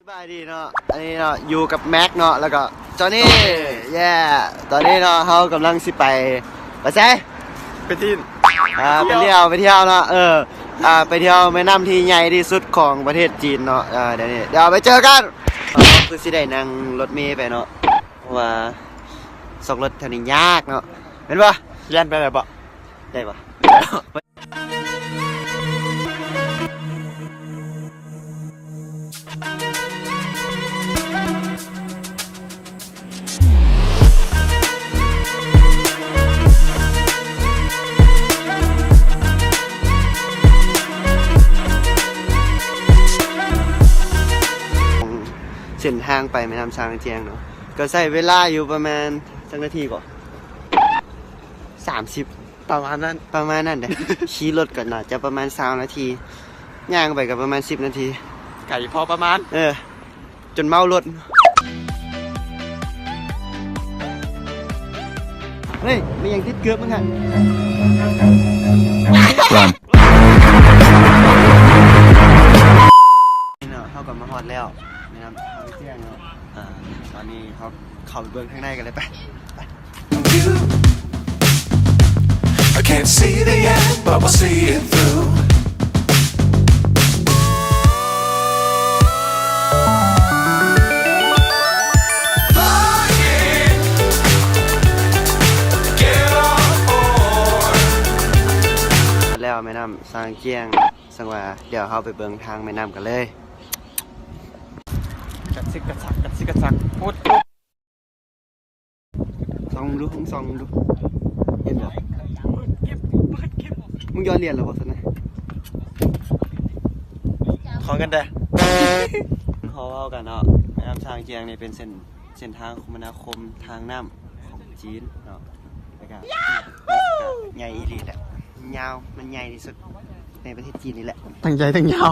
บายดีเนาะอันนี้เนาะอยู่กับแม็กเนาะแล้วก็จอห์นนี่แย่ตอนนี้เนาะเขากำลังสิไปใช่ไปที่ไปเที่ยวเนาะไปเที่ยวแม่น้ำที่ใหญ่ที่สุดของประเทศจีนเนาะเดี๋ยวไปเจอกันคือสิได้นั่งรถเมล์ไปเนาะเพราะว่าสองรถแถวนี้ยากเนาะเห็นปะเล่นไปไหนปะได้ปะเส้นทางไปแม่น้ำช้างเจียงเนาะก็ใช้เวลาอยู่ประมาณสักนาทีก่อน30ประมาณนั้นเด้ ขี่รถก่อนน่ะจะประมาณ20นาทีย่างไปกับประมาณ10นาทีไก่พอประมาณจนเมารถเฮ้ยไม่ยังติดเกือบมึงฮะเนาะเขากลับมาฮอดแล้วแม่น้ำช้างเจียงเนาะตอนนี้เขาเข้าไปเบิ่งข้างในกันเลยไปI can't see the end, but we'll see it through. Flying, get on board. แล้วแม่น้ำช้างเจียงสังว่าเดี๋ยวเขาไปเบิ่งทางแม่น้ำกันเลยกัดซิกกระซักพูดส่องดูเห็นเหรอมึงย้อนเรียนเหรอบอกสันนะขอกันเด้เขาเล่ากันเนาะแม่น้ำช้างเจียงนี่เป็นเส้นทางคมนาคมทางน้ำของจีนเนาะแล้วก็ใหญ่ดีแหละยาวมันใหญ่ที่สุดในประเทศจีนนี่แหละตั้งใจตั้งยาว